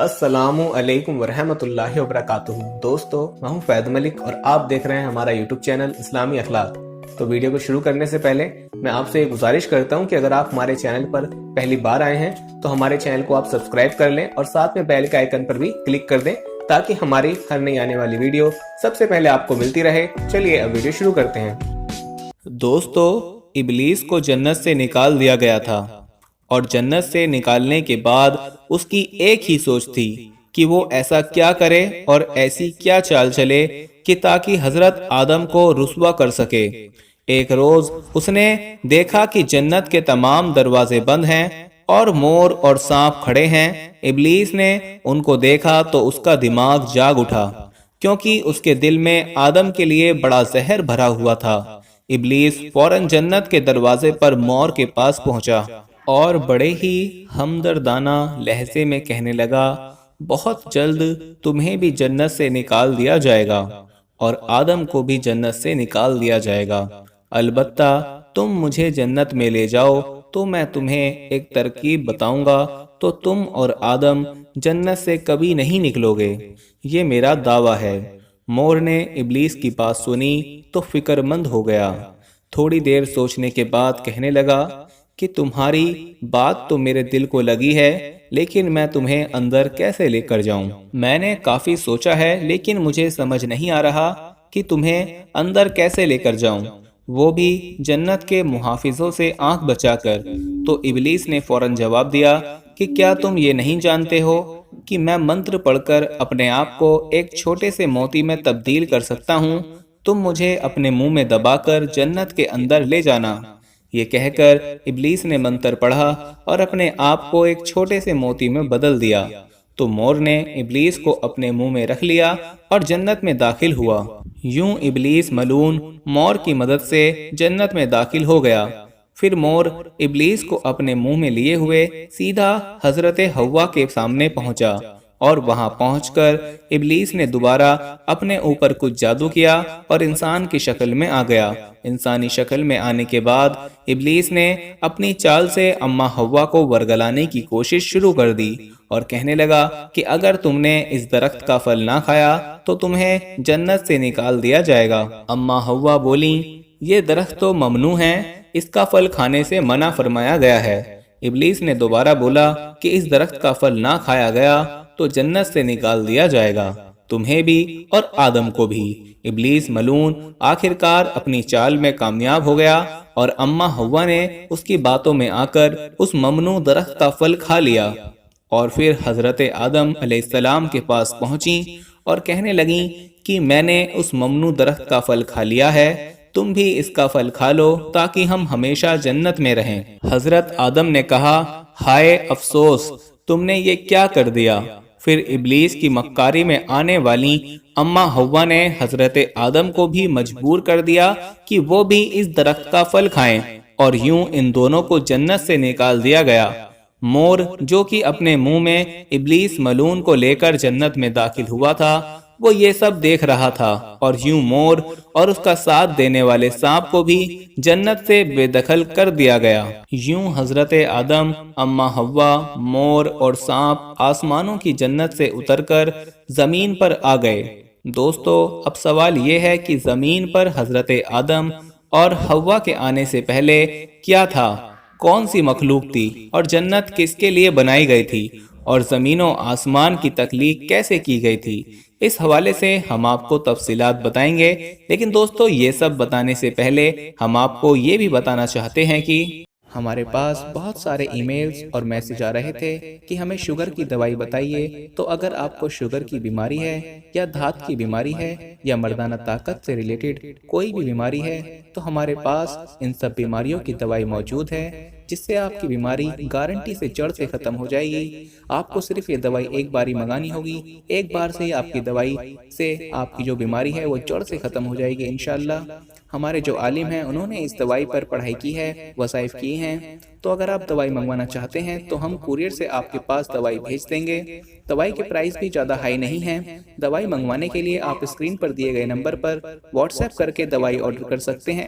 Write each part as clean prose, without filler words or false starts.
السلام علیکم ورحمۃ اللہ وبرکاتہ۔ دوستو، میں ہوں فیض ملک اور آپ دیکھ رہے ہیں ہمارا یوٹیوب چینل اسلامی اخلاق۔ تو ویڈیو کو شروع کرنے سے پہلے میں آپ سے یہ گزارش کرتا ہوں کہ اگر آپ ہمارے چینل پر پہلی بار آئے ہیں تو ہمارے چینل کو آپ سبسکرائب کر لیں اور ساتھ میں بیل کے آئیکن پر بھی کلک کر دیں تاکہ ہماری ہر نئی آنے والی ویڈیو سب سے پہلے آپ کو ملتی رہے۔ چلیے اب ویڈیو شروع کرتے ہیں۔ دوستو، ابلیس کو جنت سے نکال دیا گیا تھا اور جنت سے نکالنے کے بعد اس کی ایک ہی سوچ تھی کہ وہ ایسا کیا کرے اور ایسی کیا چال چلے کہ تاکہ حضرت آدم کو رسوا کر سکے۔ ایک روز اس نے دیکھا کہ جنت کے تمام دروازے بند ہیں اور مور اور سانپ کھڑے ہیں۔ ابلیس نے ان کو دیکھا تو اس کا دماغ جاگ اٹھا، کیونکہ اس کے دل میں آدم کے لیے بڑا زہر بھرا ہوا تھا۔ ابلیس فوراً جنت کے دروازے پر مور کے پاس پہنچا اور بڑے ہی ہمدردانہ لہجے میں کہنے لگا، بہت جلد تمہیں بھی جنت سے نکال دیا جائے گا اور آدم کو بھی جنت سے نکال دیا جائے گا۔ البتہ تم مجھے جنت میں لے جاؤ تو میں تمہیں ایک ترکیب بتاؤں گا تو تم اور آدم جنت سے کبھی نہیں نکلو گے، یہ میرا دعویٰ ہے۔ مور نے ابلیس کی بات سنی تو فکر مند ہو گیا۔ تھوڑی دیر سوچنے کے بعد کہنے لگا کہ تمہاری بات تو میرے دل کو لگی ہے، لیکن میں تمہیں اندر کیسے لے کر جاؤں؟ میں نے کافی سوچا ہے لیکن مجھے سمجھ نہیں آ رہا کہ تمہیں اندر کیسے لے کر جاؤں، وہ بھی جنت کے محافظوں سے آنکھ بچا کر۔ تو ابلیس نے فوراً جواب دیا کہ کیا تم یہ نہیں جانتے ہو کہ میں منتر پڑھ کر اپنے آپ کو ایک چھوٹے سے موتی میں تبدیل کر سکتا ہوں؟ تم مجھے اپنے منہ میں دبا کر جنت کے اندر لے جانا۔ یہ کہہ کر ابلیس نے منتر پڑھا اور اپنے آپ کو ایک چھوٹے سے موتی میں بدل دیا۔ تو مور نے ابلیس کو اپنے منہ میں رکھ لیا اور جنت میں داخل ہوا۔ یوں ابلیس ملعون مور کی مدد سے جنت میں داخل ہو گیا۔ پھر مور ابلیس کو اپنے منہ میں لیے ہوئے سیدھا حضرت حوا کے سامنے پہنچا اور وہاں پہنچ کر ابلیس نے دوبارہ اپنے اوپر کچھ جادو کیا اور انسان کی شکل میں آ گیا۔ انسانی شکل میں آنے کے بعد ابلیس نے اپنی چال سے اماں حوا کو ورگلانے کی کوشش شروع کر دی اور کہنے لگا کہ اگر تم نے اس درخت کا پھل نہ کھایا تو تمہیں جنت سے نکال دیا جائے گا۔ اماں حوا بولیں، یہ درخت تو ممنوع ہے، اس کا پھل کھانے سے منع فرمایا گیا ہے۔ ابلیس نے دوبارہ بولا کہ اس درخت کا پھل نہ کھایا گیا تو جنت سے نکال دیا جائے گا، تمہیں بھی اور آدم کو بھی۔ ابلیس ملعون آخرکار اپنی چال میں کامیاب ہو گیا اور اماں حوا نے اس کی باتوں میں آ کر اس ممنوع درخت کا پھل کھا لیا اور پھر حضرت آدم علیہ السلام کے پاس پہنچیں اور کہنے لگیں کہ میں نے اس ممنوع درخت کا پھل کھا لیا ہے، تم بھی اس کا پھل کھا لو تاکہ ہم ہمیشہ جنت میں رہیں۔ حضرت آدم نے کہا، ہائے افسوس، تم نے یہ کیا کر دیا؟ پھر ابلیس کی مکاری میں آنے والی اماں حوا نے حضرت آدم کو بھی مجبور کر دیا کہ وہ بھی اس درخت کا پھل کھائیں اور یوں ان دونوں کو جنت سے نکال دیا گیا۔ مور جو کہ اپنے منہ میں ابلیس ملعون کو لے کر جنت میں داخل ہوا تھا، وہ یہ سب دیکھ رہا تھا اور یوں مور اور اس کا ساتھ دینے والے سانپ کو بھی جنت سے بے دخل کر دیا گیا۔ یوں حضرت آدم، اماں حوا، مور اور سانپ آسمانوں کی جنت سے اتر کر زمین پر آ گئے۔ دوستو، اب سوال یہ ہے کہ زمین پر حضرت آدم اور حوا کے آنے سے پہلے کیا تھا؟ کون سی مخلوق تھی اور جنت کس کے لیے بنائی گئی تھی اور زمین و آسمان کی تخلیق کیسے کی گئی تھی؟ اس حوالے سے ہم آپ کو تفصیلات بتائیں گے، لیکن دوستو یہ سب بتانے سے پہلے ہم آپ کو یہ بھی بتانا چاہتے ہیں کہ ہمارے پاس بہت سارے ای میلز اور میسج آ رہے تھے کہ ہمیں شوگر کی دوائی بتائیے۔ تو اگر آپ کو شوگر کی بیماری ہے یا دھات کی بیماری ہے یا مردانہ طاقت سے ریلیٹڈ کوئی بھی بیماری ہے تو ہمارے پاس ان سب بیماریوں کی دوائی موجود ہے، جس سے آپ کی بیماری گارنٹی سے جڑ سے ختم ہو جائے گی۔ آپ کو صرف یہ دوائی ایک باری منگانی ہوگی، ایک بار سے ہی آپ کی دوائی سے آپ کی جو بیماری ہے وہ جڑ سے ختم ہو جائے گی انشاءاللہ۔ ہمارے جو عالم ہیں انہوں نے اس دوائی پر پڑھائی کی ہے، وظائف کیے ہیں۔ تو اگر آپ دوائی منگوانا چاہتے ہیں تو ہم کوریئر سے آپ کے پاس دوائی بھیج دیں گے۔ دوائی کے پرائس بھی زیادہ ہائی نہیں ہیں۔ دوائی منگوانے کے لیے آپ اسکرین پر دیے گئے نمبر پر واٹس ایپ کر کے دوائی آرڈر کر سکتے ہیں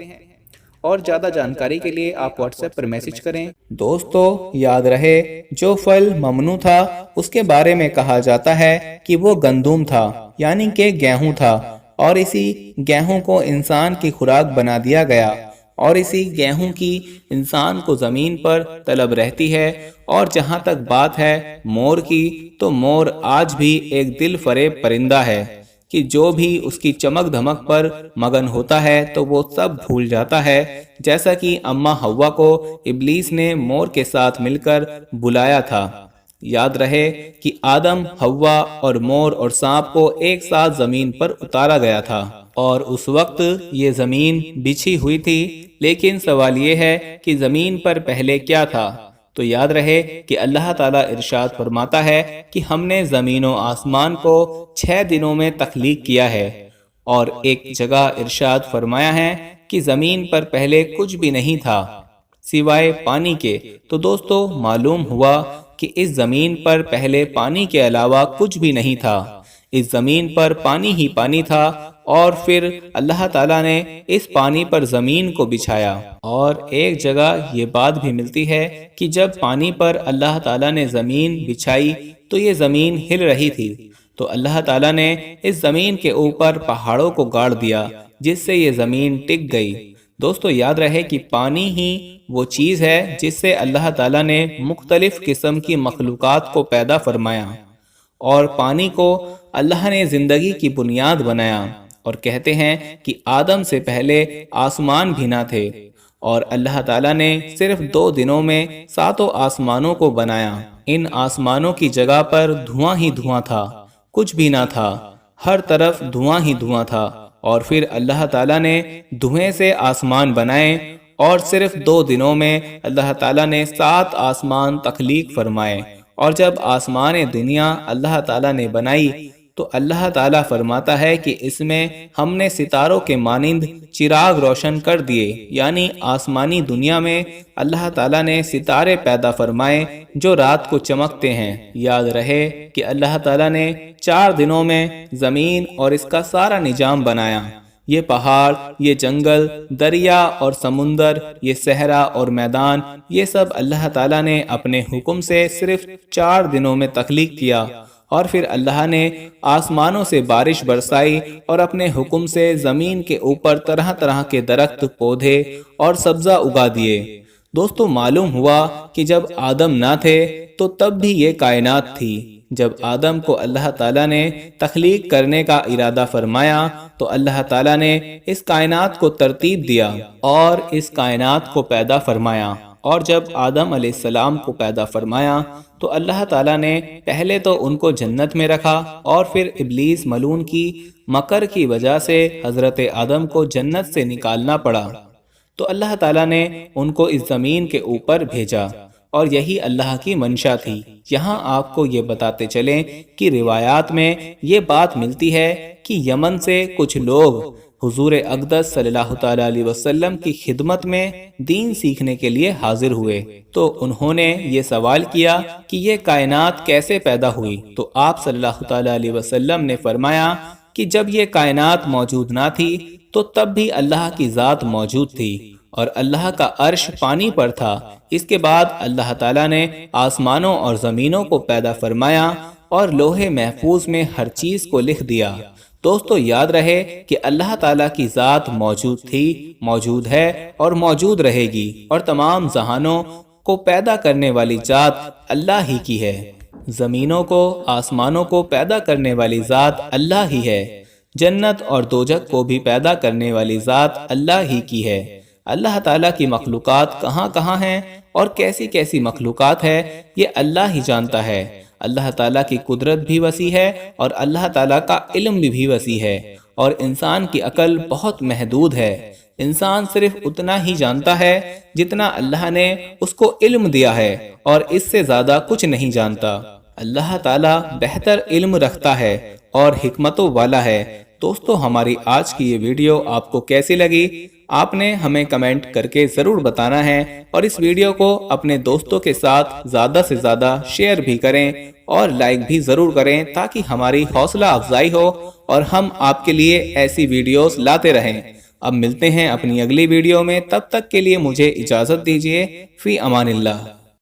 اور زیادہ جانکاری کے لیے آپ واٹس ایپ پر میسج کریں۔ دوستو یاد رہے جو پھل ممنوع تھا اس کے بارے میں کہا جاتا ہے کہ وہ گندم تھا، یعنی کہ گیہوں تھا، اور اسی گیہوں کو انسان کی خوراک بنا دیا گیا، اور اسی گیہوں کی انسان کو زمین پر طلب رہتی ہے۔ اور جہاں تک بات ہے مور کی، تو مور آج بھی ایک دل فریب پرندہ ہے کہ جو بھی اس کی چمک دھمک پر مگن ہوتا ہے تو وہ سب بھول جاتا ہے، جیسا کہ اماں حوا کو ابلیس نے مور کے ساتھ مل کر بلایا تھا۔ یاد رہے کہ آدم، حوا اور مور اور سانپ کو ایک ساتھ زمین پر اتارا گیا تھا، اور اس وقت یہ زمین بچھی ہوئی تھی، لیکن سوال یہ ہے کہ زمین پر پہلے کیا تھا؟ تو یاد رہے کہ اللہ تعالیٰ ارشاد فرماتا ہے کہ ہم نے زمین و آسمان کو 6 دنوں میں تخلیق کیا ہے، اور ایک جگہ ارشاد فرمایا ہے کہ زمین پر پہلے کچھ بھی نہیں تھا سوائے پانی کے۔ تو دوستو معلوم ہوا کہ اس زمین پر پہلے پانی کے علاوہ کچھ بھی نہیں تھا، اس زمین پر پانی ہی پانی تھا، اور پھر اللہ تعالیٰ نے اس پانی پر زمین کو بچھایا۔ اور ایک جگہ یہ بات بھی ملتی ہے کہ جب پانی پر اللہ تعالیٰ نے زمین بچھائی تو یہ زمین ہل رہی تھی، تو اللہ تعالیٰ نے اس زمین کے اوپر پہاڑوں کو گاڑ دیا جس سے یہ زمین ٹک گئی۔ دوستو یاد رہے کہ پانی ہی وہ چیز ہے جس سے اللہ تعالیٰ نے مختلف قسم کی مخلوقات کو پیدا فرمایا، اور پانی کو اللہ نے زندگی کی بنیاد بنایا۔ اور کہتے ہیں کہ آدم سے پہلے آسمان بھی نہ تھے، اور اللہ تعالیٰ نے صرف 2 دنوں میں 7 آسمانوں کو بنایا۔ ان آسمانوں کی جگہ پر دھواں ہی دھواں تھا، کچھ بھی نہ تھا، ہر طرف دھواں ہی دھواں تھا، اور پھر اللہ تعالیٰ نے دھویں سے آسمان بنائے، اور صرف 2 دنوں میں اللہ تعالیٰ نے 7 آسمان تخلیق فرمائے۔ اور جب آسمان دنیا اللہ تعالیٰ نے بنائی تو اللہ تعالیٰ فرماتا ہے کہ اس میں ہم نے ستاروں کے مانند چراغ روشن کر دیے، یعنی آسمانی دنیا میں اللہ تعالیٰ نے ستارے پیدا فرمائے جو رات کو چمکتے ہیں۔ یاد رہے کہ اللہ تعالیٰ نے 4 دنوں میں زمین اور اس کا سارا نظام بنایا۔ یہ پہاڑ، یہ جنگل، دریا اور سمندر، یہ صحرا اور میدان، یہ سب اللہ تعالیٰ نے اپنے حکم سے صرف 4 دنوں میں تخلیق کیا۔ اور پھر اللہ نے آسمانوں سے بارش برسائی، اور اپنے حکم سے زمین کے اوپر طرح طرح کے درخت، پودے اور سبزہ اگا دیے۔ دوستو معلوم ہوا کہ جب آدم نہ تھے تو تب بھی یہ کائنات تھی۔ جب آدم کو اللہ تعالیٰ نے تخلیق کرنے کا ارادہ فرمایا تو اللہ تعالیٰ نے اس کائنات کو ترتیب دیا اور اس کائنات کو پیدا فرمایا۔ اور جب آدم علیہ السلام کو پیدا فرمایا تو اللہ تعالیٰ نے پہلے تو ان کو جنت میں رکھا، اور پھر ابلیس ملعون کی مکر کی وجہ سے حضرت آدم کو جنت سے نکالنا پڑا، تو اللہ تعالیٰ نے ان کو اس زمین کے اوپر بھیجا، اور یہی اللہ کی منشا تھی۔ یہاں آپ کو یہ بتاتے چلیں کہ روایات میں یہ بات ملتی ہے کہ یمن سے کچھ لوگ حضور اقدس صلی اللہ تعالیٰ علیہ وسلم کی خدمت میں دین سیکھنے کے لیے حاضر ہوئے، تو انہوں نے یہ سوال کیا کہ یہ کائنات کیسے پیدا ہوئی؟ تو آپ صلی اللہ تعالیٰ علیہ وسلم نے فرمایا کہ جب یہ کائنات موجود نہ تھی تو تب بھی اللہ کی ذات موجود تھی، اور اللہ کا عرش پانی پر تھا۔ اس کے بعد اللہ تعالیٰ نے آسمانوں اور زمینوں کو پیدا فرمایا اور لوح محفوظ میں ہر چیز کو لکھ دیا۔ دوستو یاد رہے کہ اللہ تعالیٰ کی ذات موجود تھی، موجود ہے اور موجود رہے گی، اور تمام جہانوں کو پیدا کرنے والی ذات اللہ ہی کی ہے۔ زمینوں کو، آسمانوں کو پیدا کرنے والی ذات اللہ ہی ہے۔ جنت اور دوزخ کو بھی پیدا کرنے والی ذات اللہ ہی کی ہے۔ اللہ تعالیٰ کی مخلوقات کہاں کہاں ہیں اور کیسی کیسی مخلوقات ہے، یہ اللہ ہی جانتا ہے۔ اللہ تعالیٰ کی قدرت بھی وسیع ہے اور اللہ تعالیٰ کا علم بھی وسیع ہے، اور انسان کی عقل بہت محدود ہے۔ انسان صرف اتنا ہی جانتا ہے جتنا اللہ نے اس کو علم دیا ہے، اور اس سے زیادہ کچھ نہیں جانتا۔ اللہ تعالیٰ بہتر علم رکھتا ہے اور حکمتوں والا ہے۔ دوستو ہماری آج کی یہ ویڈیو آپ کو کیسی لگی؟ آپ نے ہمیں کمنٹ کر کے ضرور بتانا ہے، اور اس ویڈیو کو اپنے دوستوں کے ساتھ زیادہ سے زیادہ شیئر بھی کریں اور لائک بھی ضرور کریں، تاکہ ہماری حوصلہ افزائی ہو اور ہم آپ کے لیے ایسی ویڈیوز لاتے رہیں۔ اب ملتے ہیں اپنی اگلی ویڈیو میں، تب تک کے لیے مجھے اجازت دیجیے، فی امان اللہ۔